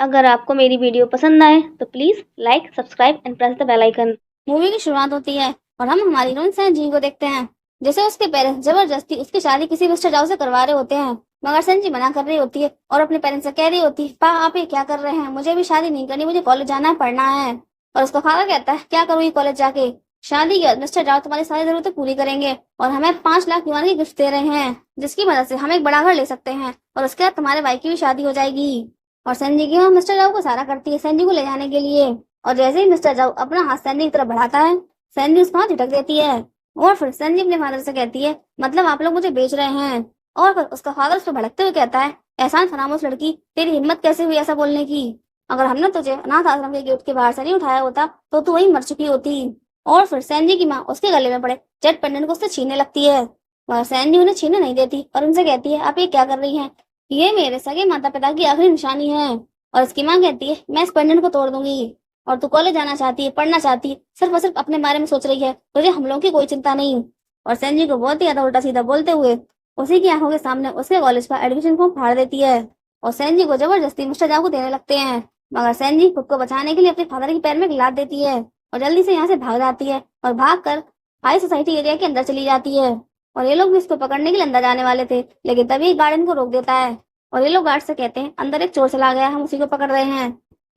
अगर आपको मेरी वीडियो पसंद आए तो please like, subscribe and press the bell icon. Movie की शुरुआत होती है और हम हमारी हीरोइन संजी को देखते हैं। जैसे उसके पेरेंट्स जबरदस्ती उसकी शादी किसी मिस्टर जाओ से करवा रहे होते हैं, मगर संजी मना कर रही होती है और अपने पेरेंट्स से कह रही होती है, पा आप ये क्या कर रहे हैं, मुझे भी शादी नहीं करनी, मुझे कॉलेज जाना है, पढ़ना है। और उसका फादर कहता है, क्या करूँगी कॉलेज जाके, शादी के बाद मिस्टर जाओ तुम्हारी सारी जरूरतें पूरी करेंगे और हमें 5 लाख युआन की गिफ्ट दे रहे हैं, जिसकी मदद से हम एक बड़ा घर ले सकते हैं और उसके बाद तुम्हारे भाई की भी शादी हो जाएगी। और संजी की माँ मिस्टर जाओ को सहारा करती है संजी को ले जाने के लिए, और जैसे ही मिस्टर जाओ अपना हाथ सैंडी की तरफ बढ़ाता है, सैंडी उसका हाथ झटक देती है। और फिर सैंडी अपने फादर से कहती है, मतलब आप लोग मुझे बेच रहे हैं। और फिर उसका फादर उस पर भड़कते हुए कहता है, एहसान फरामोश लड़की, तेरी हिम्मत कैसे हुई ऐसा बोलने की, अगर हमने तुझे अनाथ आश्रम के गेट के बाहर से नहीं उठाया होता तो तू वहीं मर चुकी होती। और फिर सैंडी की माँ उसके गले में पड़े जेट पेंडेंट को उससे छीनने लगती है, मगर सैंडी उन्हें छीनने नहीं देती और उनसे कहती है, आप ये क्या कर रही हैं, ये मेरे सगे माता पिता की आखिरी निशानी है। और उसकी माँ कहती है, मैं इस पेंडेंट को तोड़ दूंगी, और तू कॉलेज जाना चाहती है, पढ़ना चाहती है, सिर्फ और सिर्फ अपने बारे में सोच रही है, तुझे हम लोगों की कोई चिंता नहीं। और संजी को बहुत ही ज्यादा उल्टा सीधा बोलते हुए उसी की आंखों के सामने उसके कॉलेज का एडमिशन फॉर्म फाड़ देती है और संजी को जबरदस्ती मिस्टर जाओ को देने लगते हैं। मगर संजी खुद को बचाने के लिए अपने फादर के पैर में लात देती है और जल्दी से यहाँ से भाग जाती है और भाग कर हाई सोसाइटी एरिया के अंदर चली जाती है। और ये लोग भी इसको पकड़ने के लिए अंदर जाने वाले थे, लेकिन तभी गार्डन को रोक देता है और ये लोग गार्ड से कहते हैं, अंदर एक चोर चला गया, हम उसी को पकड़ रहे हैं।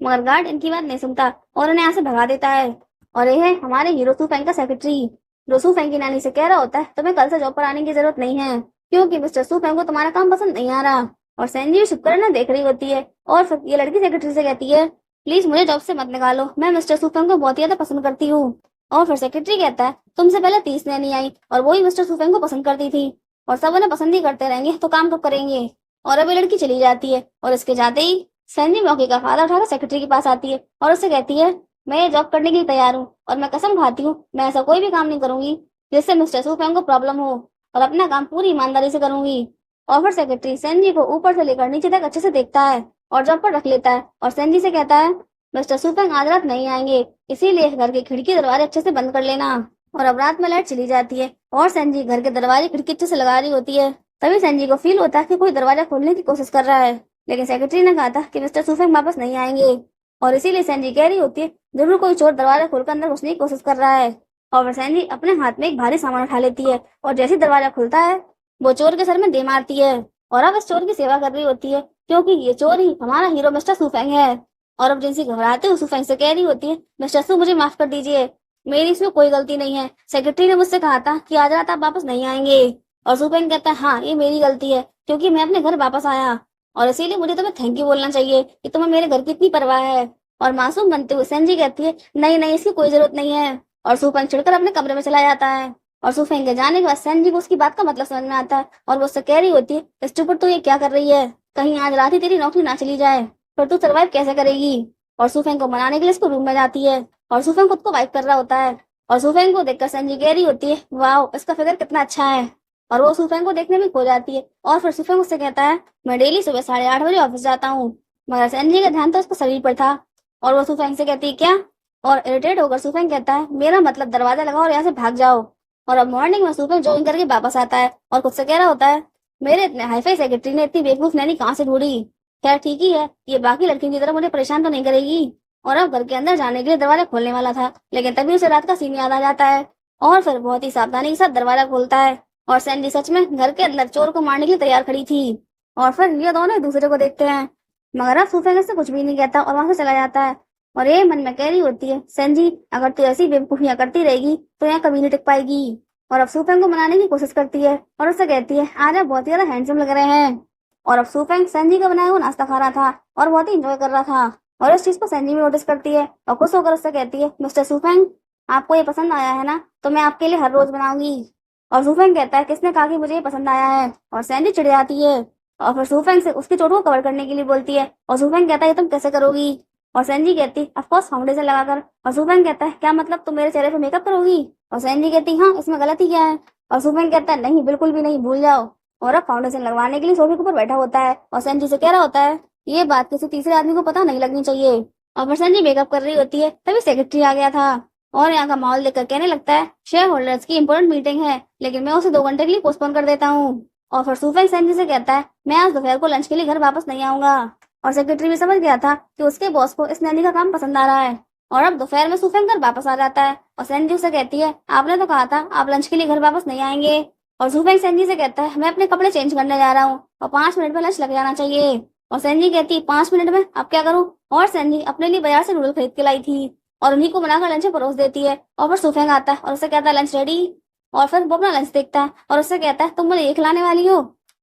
मगर गार्ड इनकी बात नहीं सुनता और उन्हें यहाँ से भगा देता है। और यह है हमारे हीरो सू फैंग का सेक्रेटरी, जो सू फैंग की नानी से कह रहा होता है, तुम्हें कल से जॉब पर आने की जरूरत नहीं है, क्योंकि मिस्टर सू फैंग को तुम्हारा काम पसंद नहीं आ रहा। और संजीव शुक्र ना देख रही होती है और फिर ये लड़की सेक्रेटरी से कहती है, प्लीज मुझे जॉब से मत निकालो, मैं मिस्टर सू फैंग को बहुत ज्यादा पसंद करती हूँ। और फिर सेक्रेटरी कहता है, तुमसे पहले 30 ने नहीं आई और वो ही मिस्टर सू फैंग को पसंद करती थी, और सब उन्हें पसंद ही करते रहेंगे तो काम कब करेंगे। और अब ये लड़की चली जाती है और इसके जाते ही सैंडी मौके का फायदा उठाकर सेक्रेटरी के पास आती है और उससे कहती है, मैं ये जॉब करने के लिए तैयार हूँ और मैं कसम खाती हूँ मैं ऐसा कोई भी काम नहीं करूंगी जिससे मिस्टर सू फैंग को प्रॉब्लम हो, और अपना काम पूरी ईमानदारी से करूंगी। और फिर सेक्रेटरी सैंडी को ऊपर से लेकर नीचे तक अच्छे से देखता है और जॉब पर रख लेता है और सैंडी से कहता है, मिस्टर सू फैंग आज रात नहीं आएंगे, इसीलिए घर के खिड़की दरवाजे अच्छे से बंद कर लेना। और अब रात में लाइट चली जाती है और सैंडी घर के दरवाजे खिड़की अच्छे से लगा रही होती है। तभी संजी को फील होता है कि कोई दरवाजा खोलने की कोशिश कर रहा है, लेकिन सेक्रेटरी ने कहा था कि मिस्टर सू फैंग वापस नहीं आएंगे, और इसीलिए संजी कह रही होती है, जरूर कोई चोर दरवाजा खोलकर अंदर घुसने की कोशिश कर रहा है। और फिर संजी अपने हाथ में एक भारी सामान उठा लेती है और जैसे दरवाजा खुलता है वो चोर के सर में दे मारती है, और अब इस चोर की सेवा कर रही होती है क्योंकि ये चोर ही हमारा हीरो मिस्टर सू फैंग है। और अब जिनसी घबराते हुए सू फैंग से कह रही होती है, मिस्टर सू मुझे माफ कर दीजिए, मेरी इसमें कोई गलती नहीं है, सेक्रेटरी ने मुझसे कहा था कि आज रात आप वापस नहीं आएंगे। और सू फैंग कहता है, हाँ ये मेरी गलती है क्योंकि मैं अपने घर वापस आया, और इसीलिए मुझे तुम्हें थैंक यू बोलना चाहिए कि तुम्हें मेरे घर की इतनी परवाह है। और मासूम बनते हुए संजी कहती है, नहीं नहीं इसकी कोई जरूरत नहीं है, और सू फैंग चिढ़कर अपने कमरे में चला जाता है। और सू फैंग के जाने के बाद संजी को उसकी बात का मतलब समझ में आता है और वो उससे कह रही होती है, स्टूपिड तू ये क्या कर रही है, कहीं आज रात ही तेरी नौकरी ना चली जाए, फिर तू सर्वाइव कैसे करेगी। और सू फैंग को मनाने के लिए इसको रूम में जाती है और सू फैंग खुद को वाइप कर रहा होता है, और सू फैंग को देखकर संजी कह रही होती है, वाह इसका फिगर कितना अच्छा है, और वो सू फैंग को देखने में खो जाती है। और फिर सू फैंग उससे कहता है, मैं डेली सुबह 8:30 बजे ऑफिस जाता हूँ, मगर संजी का ध्यान तो उसके शरीर पर था। और वो सू फैंग से कहती है, क्या, और इरिटेट होकर सू फैंग कहता है, मेरा मतलब दरवाजा लगाओ और यहाँ से भाग जाओ। और अब मॉर्निंग में सू फैंग जॉगिंग करके वापस आता है और खुद से कह रहा होता है, मेरे इतने हाईफाई सेक्रेटरी ने इतनी बेवकूफ नैनी कहाँ से ढूंढी, खैर ठीक ही है, ये बाकी लड़कियों की तरह मुझे परेशान तो नहीं करेगी। और अब घर के अंदर जाने के लिए दरवाजा खोलने वाला था, लेकिन तभी उसे रात का सीन याद आ जाता है और फिर बहुत ही सावधानी के साथ दरवाजा खोलता है, और सैंडी सच में घर के अंदर चोर को मारने के लिए तैयार खड़ी थी। और फिर ये दोनों एक दूसरे को देखते हैं, मगर अब सूफे से कुछ भी नहीं कहता और वहां से चला जाता है। और ये मन में कह रही होती है, संजी अगर तू ऐसी बेवकूफियां करती रहेगी तो यहाँ कभी नहीं टिक पाएगी। और अब सूफेंग को मनाने की कोशिश करती है और उससे कहती है, आज आप बहुत ही ज्यादा हैंडसम लग रहे हैं। और अब सूफेंग संजी का बनाया हुआ नाश्ता खा रहा था और बहुत ही इंजॉय कर रहा था, और इस चीज को संजी भी नोटिस करती है और खुश होकर उससे कहती है, मिस्टर सूफेंग आपको ये पसंद आया है ना, तो मैं आपके लिए हर रोज बनाऊंगी। और सूफेंग कहता है, किसने कहा कि मुझे ये पसंद आया है, और संजी चिढ़ जाती है और फिर सूफेंग से उसकी चोट को कवर करने के लिए बोलती है, और सूफेंग कहता है, ये तुम कैसे करोगी। और संजी कहती, ऑफ कोर्स फाउंडेशन लगाकर। और सूफेंग कहता है, क्या मतलब तुम मेरे चेहरे पे मेकअप करोगी। और संजी कहती, हाँ इसमें गलती क्या है। और सूफेंग कहता है, नहीं बिल्कुल भी नहीं, भूल जाओ। और अब फाउंडेशन लगवाने के लिए सोफे के ऊपर बैठा होता है और संजी से कह रहा होता है, ये बात किसी तीसरे आदमी को पता नहीं लगनी चाहिए। और फिर संजी मेकअप कर रही होती है, तभी सेक्रेटरी आ गया था और यहाँ का माहौल देखकर कहने लगता है, शेयर होल्डर्स की इंपॉर्टेंट मीटिंग है, लेकिन मैं उसे 2 घंटे के लिए पोस्टपोन कर देता हूँ। और फिर सूफेंग संजी से कहता है, मैं आज दोपहर को लंच के लिए घर वापस नहीं आऊंगा। और सेक्रेटरी भी समझ गया था कि उसके बॉस को इस नैनी का काम पसंद आ रहा है। और अब दोपहर में सुफेंग घर वापस आ जाता है और सैनजी उसे कहती है, आपने तो कहा था आप लंच के लिए घर वापस नहीं आएंगे। और सुफेंग सैनजी से कहता है, मैं अपने कपड़े चेंज करने जा रहा हूँ और 5 मिनट में लंच लग जाना चाहिए। और सैनजी कहती है, 5 मिनट में अब क्या करूँ? और सैनजी अपने लिए बाजार से नूडल खरीद के लाई थी और उन्हीं को बनाकर लंच में परोस देती है। और फिर सुफेंग आता है और उसे कहता है, लंच रेडी। और फिर वो अपना लंच देखता है और उससे कहता है, तुम मुझे ये खिलाने वाली हो?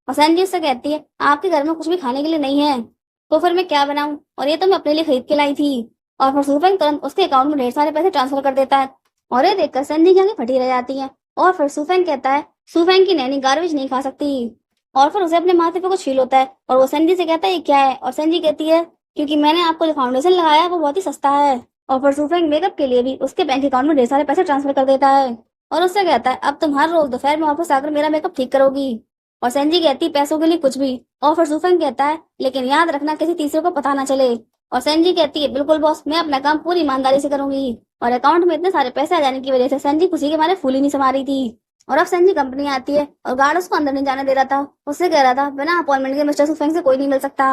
और सैनजी उससे कहती है, आपके घर में कुछ भी खाने के लिए नहीं है तो फिर मैं क्या बनाऊं, और ये तो मैं अपने लिए खरीद के लाई थी। और फिर सुफेंग तुरंत उसके अकाउंट में ढेर सारे पैसे ट्रांसफर कर देता है और ये देखकर सैनजी की आंखें फटी रह जाती हैं। और फिर सुफेंग कहता है, सुफेंग की नैनी गार्बेज नहीं खा सकती। और फिर उसे अपने माथे पे कुछ फील होता है और वो सैनजी से कहता है, ये क्या है? और सैनजी कहती है, क्योंकि मैंने आपको जो फाउंडेशन लगाया है वो बहुत ही सस्ता है। और फिर सुफेंग मेकअप के लिए भी उसके बैंक अकाउंट में ढेर सारे पैसे ट्रांसफर कर देता है और उससे कहता है, अब तुम हर रोज दोपहर में वापस आकर मेरा मेकअप ठीक करोगी। और सैनजी कहती है, पैसों के लिए कुछ भी। और फिर सुफेंग कहता है, लेकिन याद रखना किसी तीसरे को पता ना चले। और सैनजी कहती है, बिल्कुल बॉस, मैं अपना काम पूरी ईमानदारी से करूंगी। और अकाउंट में इतने सारे पैसे आ जाने की वजह से सैनजी खुशी के मारे फूली नहीं समा रही थी। और अब सैनजी कंपनी आती है और गार्ड उसको अंदर नहीं जाने दे रहा था। उससे कह रहा था, बिना अपॉइंटमेंट के मिस्टर सुफेंग से कोई नहीं मिल सकता।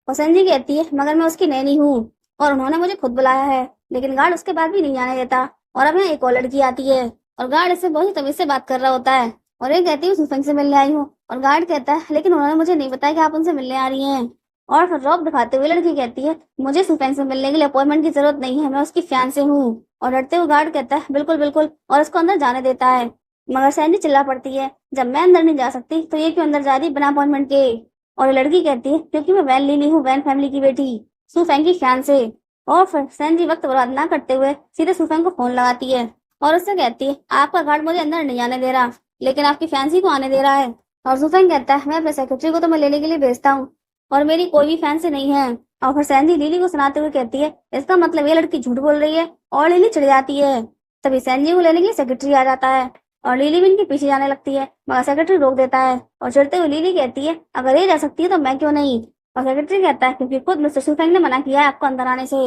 और सैनजी कहती है, मगर मैं उसकी नैनी हूँ और उन्होंने मुझे खुद बुलाया है। लेकिन गार्ड उसके बाद भी नहीं जाने देता। और अब यहाँ एक और लड़की आती है और गार्ड इससे बहुत ही तमीज से बात कर रहा होता है और ये कहती है, सुफेंग से मिलने आई हूँ। और गार्ड कहता है, लेकिन उन्होंने मुझे नहीं बताया कि आप उनसे मिलने आ रही हैं। और फिर रौब दिखाते हुए लड़की कहती है, मुझे सुफेंग से मिलने के लिए अपॉइंटमेंट की जरूरत नहीं है, मैं उसकी फियांसे हूँ। और डरते हुए गार्ड कहता है, बिल्कुल बिल्कुल, और उसको अंदर जाने देता है। मगर सैनडी चिल्ला पड़ती है, जब मैं अंदर नहीं जा सकती तो ये क्यों अंदर जा रही बिना अपॉइंटमेंट के? और लड़की कहती है, क्योंकि मैं वैन लिली हूँ, वैन फैमिली की बेटी, सुफेंग की फियांसे। और फिर सैनजी वक्त बर्बाद ना करते हुए सीधे सुफेंग को फोन लगाती है और उससे कहती है, आपका गार्ड मुझे अंदर नहीं आने दे रहा, लेकिन आपकी फैंसी को आने दे रहा है। और सुफेंग कहता है, मैं अपने सेक्रेटरी को तो मैं लेने के लिए भेजता हूँ और मेरी कोई भी फैंसी नहीं है। और फिर सैनडी लिली को सुनाते हुए कहती है, इसका मतलब ये लड़की झूठ बोल रही है। और लिली चिढ़ जाती है। तभी सैनजी को लेने के लिए सेक्रेटरी आ जाता है और लिली भी इनके पीछे जाने लगती है, मगर सेक्रेटरी रोक देता है और चिढ़ते हुए लिली कहती है, अगर ये जा सकती है तो मैं क्यों नहीं? और सेक्रेटरी कहता है, क्योंकि खुद मिस्टर सुफेंग ने मना किया है आपको अंदर आने से।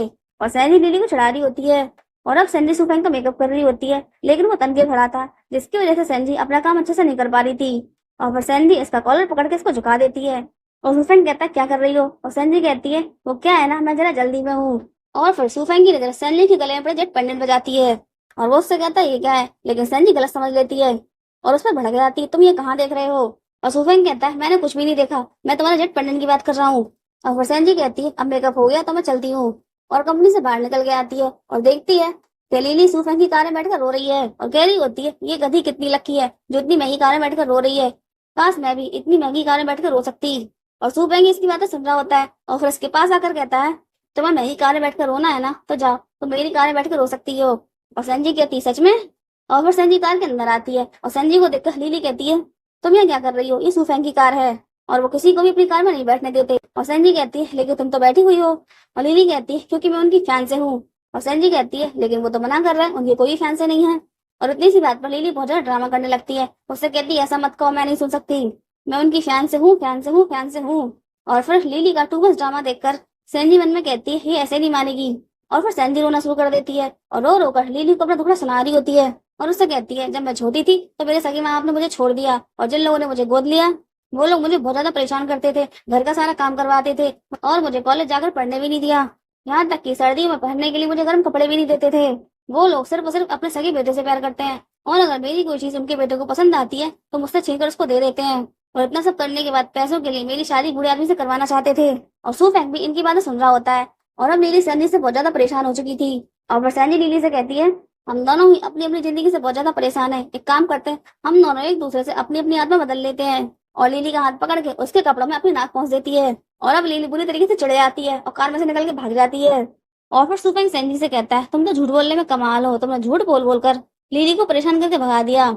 और सैनडी लिली को चिढ़ा रही होती है और अब सैनडी सुफेंग का मेकअप कर रही होती है, लेकिन वो तनके खड़ा था जिसकी वजह से सैनडी अपना काम अच्छे से नहीं कर पा रही थी। और फिर सैनडी इसका कॉलर पकड़ के इसको झुका देती है और सुफेंग कहता है, क्या कर रही हो? और सैनडी कहती है, वो क्या है ना, मैं जरा जल्दी में हूँ। और फिर सुफेंग की नजर सैनडी के गले में पड़े जेट पेंडेंट बजाती है और वो उससे कहता है, ये क्या है? लेकिन सैनडी गलत समझ लेती है और उस पर भड़क जाती है, तुम ये कहाँ देख रहे हो? और सुफेंग कहता है, मैंने कुछ भी नहीं देखा, मैं तुम्हारे जेट पेंडेंट की बात कर रहा हूँ। और फिर सैनडी कहती है, अब मेकअप हो गया तो मैं चलती हूँ। और कंपनी से बाहर निकल के आती है और देखती है कि लिली सुफेंग की कार में बैठकर रो रही है और कह रही होती है, ये गधी कितनी लकी है जो इतनी महंगी कार में बैठकर रो रही है, काश मैं भी इतनी महंगी कार में बैठकर रो सकती। और सुफेंग इसकी बातें सुन रहा होता है और फिर उसके पास आकर कहता है, तुम्हें महंगी कार में बैठकर रोना है ना, तो जाओ, तुम मेरी कार में बैठकर रो सकती हो। और संजी कहती, सच में? और फिर संजी कार के अंदर आती है और संजी को देखकर लिली कहती है, तुम यहाँ क्या कर रही हो? ये सुफेंग की कार है और वो किसी को भी अपनी कार में नहीं बैठने देते। और संजी कहती है, लेकिन तुम तो बैठी हुई हो। और लिली कहती है, क्योंकि मैं उनकी फैन से हूँ। और संजी कहती है, लेकिन वो तो मना कर रहे हैं, उनकी कोई फैन से नहीं है। और इतनी सी बात पर लिली बहुत ज्यादा ड्रामा करने लगती है। उससे कहती है, ऐसा मत कहो, मैं नहीं सुन सकती, मैं उनकी फैन से हूँ, फैन से हूँ, फैन से हूँ। और फिर लिली का टू मच ड्रामा देखकर सैनडी मन में कहती है, ये ऐसे नहीं मानेगी। और फिर सैनडी रोना शुरू कर देती है और रो रो कर लिली को अपना दुखड़ा सुना रही होती है और उससे कहती है, जब मैं छोटी थी तो मेरे सगी माँ बाप ने मुझे छोड़ दिया और जिन लोगों ने मुझे गोद लिया वो लोग मुझे बहुत ज्यादा परेशान करते थे, घर का सारा काम करवाते थे और मुझे कॉलेज जाकर पढ़ने भी नहीं दिया। यहाँ तक कि सर्दियों में पहनने के लिए मुझे गर्म कपड़े भी नहीं देते थे। वो लोग सिर्फ और सिर्फ अपने सगे बेटे से प्यार करते हैं और अगर मेरी कोई चीज उनके बेटे को पसंद आती है तो मुझसे छीन कर उसको दे देते हैं। और इतना सब करने के बाद पैसों के लिए मेरी शादी बूढ़े आदमी से करवाना चाहते थे। और सुफेंग भी इनकी बातें सुन रहा होता है और अब लिली सैनडी से बहुत ज्यादा परेशान हो चुकी थी। और फिर सैनडी लिली से कहती है, हम दोनों ही अपनी अपनी जिंदगी से बहुत ज्यादा परेशान है, एक काम करते हैं, हम दोनों एक दूसरे से अपनी अपनी आत्मा बदल लेते हैं। और लिली का हाथ पकड़ के उसके कपड़ों में अपनी नाक पहुंच देती है और अब लिली बुरी तरीके से चिढ़ जाती है और कार में से निकल के भाग जाती है। और फिर सुफेंग सैनडी से कहता है, तुम तो झूठ बोलने में कमाल हो, तुमने झूठ बोल बोलकर लिली को परेशान करके भगा दिया।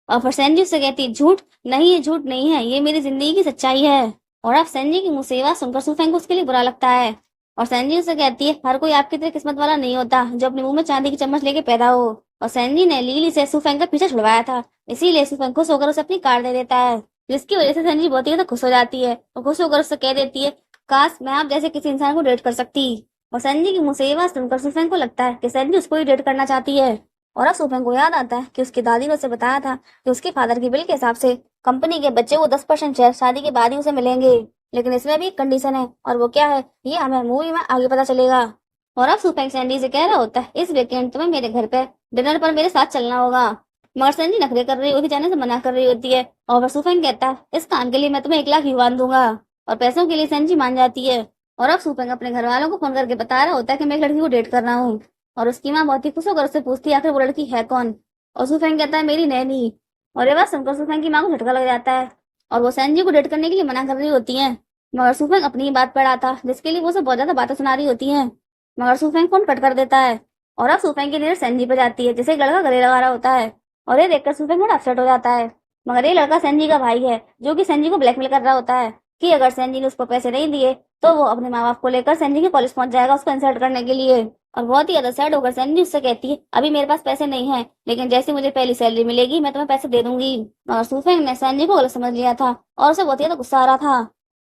और फिर सैनडी उससे कहती है, झूठ नहीं, ये झूठ नहीं है, ये मेरी जिंदगी की सच्चाई है। और अब सैनडी की मुंह से बात सुनकर सुफेंग को उसके लिए बुरा लगता है और सैनडी उससे कहती है, हर कोई आपकी तरह किस्मत वाला नहीं होता जो अपने मुंह में चांदी की चम्मच लेके पैदा हो। और सैनडी ने लिली से सुफेंग का पीछा छुड़वाया था, इसीलिए सुफेंग खुश होकर उसे अपनी कार दे देता है, जिसकी वजह से सैनडी बहुत ही ज्यादा खुश हो जाती है और खुश होकर उससे कह देती है, काश मैं आप जैसे किसी इंसान को डेट कर सकती। और सैनडी की मुंह से ये बात सुनकर सुफेंग को लगता है कि सैनडी उसको ही डेट करना चाहती है। और अब सुफेंग को याद आता है कि उसकी दादी ने उसे बताया था कि उसके फादर की बिल के हिसाब से कंपनी के बच्चे को 10% शेयर शादी के बाद ही उसे मिलेंगे। लेकिन इसमें भी एक कंडीशन है, और वो क्या है ये हमें मूवी में आगे पता चलेगा। और अब सुफेंग सैंडी से कह रहा होता है इस वीकेंड तुम्हें मेरे घर पे डिनर पर मेरे साथ चलना होगा। मगर सैंडी नखरे कर रही होती, जाने से मना कर रही होती है। और फिर सुफेंग कहता है इस काम के लिए मैं तुम्हें 1 लाख युआन दूंगा। और पैसों के लिए सैंडी मान जाती है। और अब सुफेंग अपने घर वालों को फोन करके बता रहा होता है कि मैं एक लड़की को डेट कर रहा हूँ। और उसकी माँ बहुत ही खुश होकर उससे पूछती है आखिर वो लड़की है कौन। और सुफेंग कहता है मेरी नैनी। और ये बात सुनकर सुफेंग की माँ को झटका लग जाता है, और वो सैंडी को डेट करने के लिए मना कर रही होती है। मगर सुफेंग अपनी ही बात पर अड़ा था, जिसके लिए वो उसे बहुत ज्यादा बातें सुना रही होती हैं। मगर सुफेंग फोन कट कर देता है। और अब सुफेंग की नजर सैंडी पर जाती है, जिसे एक लड़का गले लगा रहा होता है। और ये देखकर सुफेंग बड़ा अपसेट हो जाता है। मगर ये लड़का सैंडी का भाई है, जो कि सैंडी को ब्लैकमेल कर रहा होता है कि अगर सैंडी ने उसको पैसे नहीं दिए तो वो अपने माँ बाप को लेकर सैंडी के कॉलेज पहुंच जाएगा उसको इंसल्ट करने के लिए। और बहुत ही ज्यादा सैड होकर सैंडी उससे कहती है अभी मेरे पास पैसे नहीं है, लेकिन जैसे मुझे पहली सैलरी मिलेगी मैं तुम्हें पैसे दे दूंगी। मगर सुफेंग ने सैंडी को गलत समझ लिया था, और उसे बहुत ही ज्यादा गुस्सा आ रहा था।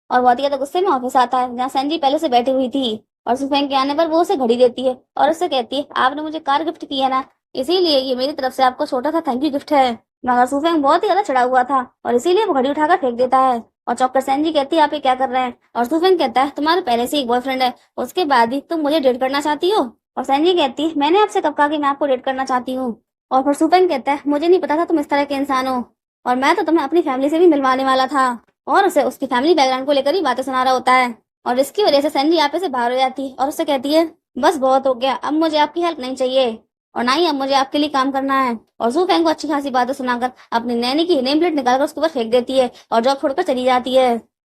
और बहुत ही ज्यादा गुस्से में ऑफिस आता है, जहाँ सैंडी पहले से बैठी हुई थी। और सुफेंग के आने पर वो उसे घड़ी देती है और उससे कहती है आपने मुझे कार गिफ्ट किया ना, इसीलिए ये मेरी तरफ से आपको छोटा सा थैंक यू गिफ्ट है। मगर सुफेंग बहुत ही ज्यादा चढ़ा हुआ था, और इसीलिए वो घड़ी उठाकर फेंक देता है। और चौककर सैंडी कहती है आप ये क्या कर रहे हैं। और सुफेंग कहता है तुम्हारे पहले से एक बॉयफ्रेंड है, उसके बाद ही तुम मुझे डेट करना चाहती हो। और सैंडी कहती है मैंने आपसे कब कहा कि मैं आपको डेट करना चाहती हूँ। और फिर सुफेंग कहता है मुझे नहीं पता था तुम इस तरह के इंसान हो, और मैं तो तुम्हें अपनी फैमिली से भी मिलवाने वाला था। और उसे उसकी फैमिली बैकग्राउंड को लेकर ही बातें सुना रहा होता है। और इसकी वजह से सैंडी यहाँ पे से बाहर हो जाती है और उससे कहती है बस बहुत हो गया, अब मुझे आपकी हेल्प नहीं चाहिए, और ना ही अब मुझे आपके लिए काम करना है। और सुफेंग को अच्छी खासी बातें सुनाकर अपनी नैनी की नेम प्लेट निकालकर उसके ऊपर फेंक देती है और जॉब छोड़कर चली जाती है।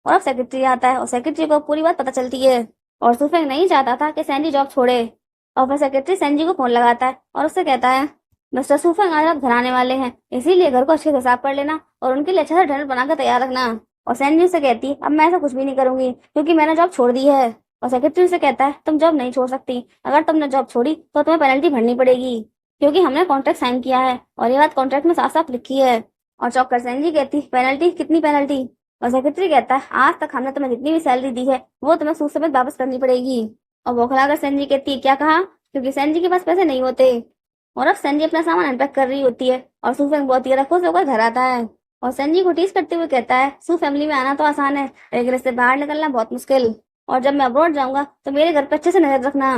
और अब सेक्रेटरी आता है और सेक्रेटरी को पूरी बात पता चलती है। और सुफेंग नहीं चाहता था कि सैंडी जॉब छोड़े। और फिर सेक्रेटरी सैंडी को फोन लगाता है और उससे कहता है मिस्टर सुफेंग आज आप घर आने वाले हैं, इसीलिए घर को अच्छे से साफ कर लेना और उनके लिए अच्छा सा डिनर बनाकर तैयार रखना। और सैंडी से कहती है अब मैं ऐसा कुछ भी नहीं करूंगी क्योंकि मैंने जॉब छोड़ दी है। और सेक्रेटरी से कहता है तुम जॉब नहीं छोड़ सकती, अगर तुमने जॉब छोड़ी तो तुम्हें पेनल्टी भरनी पड़ेगी, क्योंकि हमने कॉन्ट्रैक्ट साइन किया है और ये बात कॉन्ट्रैक्ट में साफ साफ लिखी है। और चौककर सैंडी कहती पेनल्टी, कितनी पेनल्टी। और सेक्रेटरी कहता है आज तक हमने तुम्हें जितनी भी सैलरी दी है वो तुम्हें सूद समेत वापस करनी पड़ेगी। और बौखलाकर सैंडी कहती है क्या कहा, क्योंकि सैंडी के पास पैसे नहीं होते। और अब सैंडी अपना सामान अनपैक कर रही होती है और सू फैंग बहुत ही खुश होकर घर आता है और सैंडी को टीज करते हुए कहता है सू फैमिली में आना तो आसान है, लेकिन इससे बाहर निकलना बहुत मुश्किल, और जब मैं अब्रॉड जाऊंगा तो मेरे घर पे अच्छे से नजर रखना।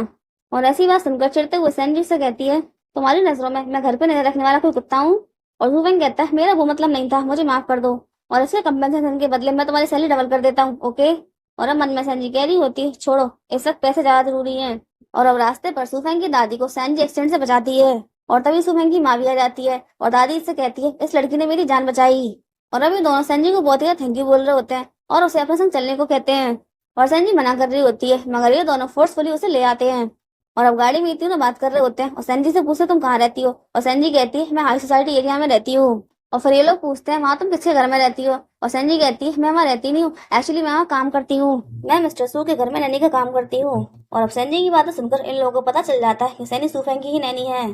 और ऐसी बात सुनकर चिढ़ते हुए सैंडी से कहती है तुम्हारी नजरों में मैं घर पे नजर रखने वाला कोई कुत्ता हूँ। और सू फैंग कहता है मेरा वो मतलब नहीं था, मुझे माफ कर दो, और इसके कंपनसेशन के बदले मैं तुम्हारी सैलरी डबल कर देता हूँ, ओके। और अब मन में सैंडी कह रही होती है छोड़ो, इस वक्त पैसे ज्यादा जरूरी है। और अब रास्ते पर सुफेंग की दादी को सैंडी एक्सीडेंट से बचाती है, और तभी सुफेंग की माँ भी आ जाती है और दादी इससे कहती है इस लड़की ने मेरी जान बचाई। और अभी दोनों सैंडी को बहुत ही थैंक यू बोल रहे होते हैं और उसे अपने संग चलने को कहते हैं, और सैंडी मना कर रही होती है, मगर ये दोनों फोर्सफुली उसे ले आते हैं। और अब गाड़ी में ये तीनों बात कर रहे होते हैं और सैंडी से पूछते तुम कहाँ रहती हो, और सैंडी कहती है मैं हाई सोसाइटी एरिया में रहती हूँ। और फिर ये लोग पूछते हैं वहाँ तुम किसके घर में रहती हो, और सैंडी कहती है मैं वहाँ रहती नहीं हूँ, एक्चुअली मैं वहाँ काम करती हूँ, मैं मिस्टर सू के घर में नैनी का काम करती हूँ। और अब सैंडी की बातें सुनकर इन लोगों को पता चल जाता है कि सैनी सुफेंग की ही नैनी है।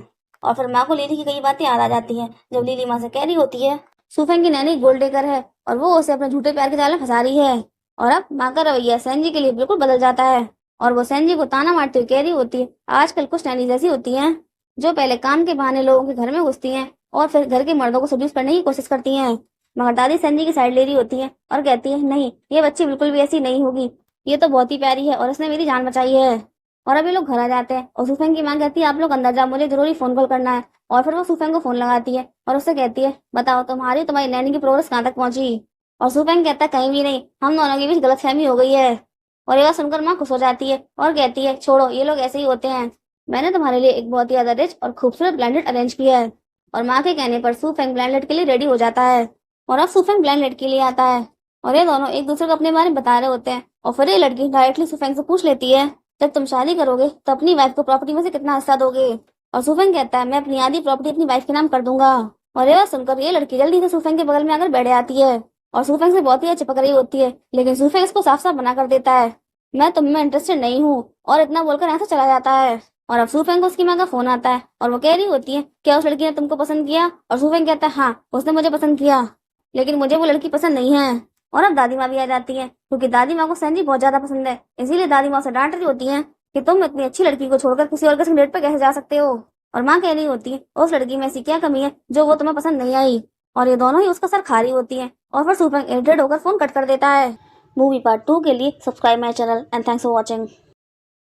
और फिर माँ को लिली की कई बातें याद आ जाती हैं, जब लिली माँ से कह रही होती है सुफेंग की नैनी गोल्ड डिगर है और वो उसे अपने झूठे प्यार के जाल में फंसा रही है। और अब माँ का रवैया सैंजी के लिए बिल्कुल बदल जाता है और वो सैंजी को ताना मारते हुए कह रही होती है आजकल कुछ नैनी ऐसी होती हैं जो पहले काम के बहाने लोगों के घर में घुसती हैं और फिर घर के मर्दों को सब्यूज करने की कोशिश करती हैं। मगर दादी सैंजी की साइड ले रही होती है और कहती है नहीं, ये बच्ची बिल्कुल भी ऐसी नहीं होगी, ये तो बहुत ही प्यारी है और इसने मेरी जान बचाई है। और अभी लोग घर आ जाते हैं और सुफेंग की माँ कहती है आप लोग अंदर जाओ, मुझे जरूरी फोन कॉल करना है। और फिर वो सुफेंग को फोन लगाती है और उससे कहती है बताओ तुम्हारी नैनी की प्रोग्रेस कहाँ तक पहुंची। और सुफेंग कहता है कहीं भी नहीं, हम दोनों के बीच गलतफहमी हो गई है। और ये बात सुनकर माँ खुश हो जाती है और कहती है छोड़ो, ये लोग ऐसे ही होते हैं, मैंने तुम्हारे लिए एक बहुत ही ज्यादा रिच और खूबसूरत ब्लेंडेड अरेंज किया है। और माँ के कहने पर सुफेंग ब्लेंडेड के लिए रेडी हो जाता है और अब सुफेंग ब्लेंडेड के लिए आता है और ये दोनों एक दूसरे को अपने बारे में बता रहे होते हैं। और फिर ये लड़की डायरेक्टली सुफेंग से पूछ लेती है जब तुम शादी करोगे तो अपनी वाइफ को प्रॉपर्टी में से कितना हिस्सा दोगे। और सुफेंग कहता है मैं अपनी आधी प्रॉपर्टी अपनी वाइफ के नाम कर दूंगा। और ये बात सुनकर ये लड़की जल्दी से सुफेंग के बगल में आकर बैठ जाती है और सुफेंग से बहुत ही चिपक रही होती है, लेकिन सुफेंग इसको साफ साफ मना कर देता है मैं तुम में इंटरेस्टेड नहीं हूँ, और इतना बोलकर यहाँ से चला जाता है। और अब सुफेंग को उसकी माँ का फोन आता है और वो कह रही होती है क्या उस लड़की ने तुमको पसंद किया। और सुफेंग कहता है हाँ, उसने मुझे पसंद किया, लेकिन मुझे वो लड़की पसंद नहीं है। और अब दादी माँ भी आ जाती है क्योंकि दादी माँ को सैंडी बहुत ज्यादा पसंद है, इसीलिए दादी माँ उसे डांट रही होती है कि तुम इतनी अच्छी लड़की को छोड़कर किसी और के डेट पर कैसे जा सकते हो। और माँ कह रही होती है उस लड़की में ऐसी क्या कमी है जो वो तुम्हें पसंद नहीं आई। और ये दोनों ही उसका सर खा रही होती है और फिर सुफेंग इरिटेट होकर फोन कट कर देता है। मूवी पार्ट 2 के लिए subscribe my channel and thanks for watching.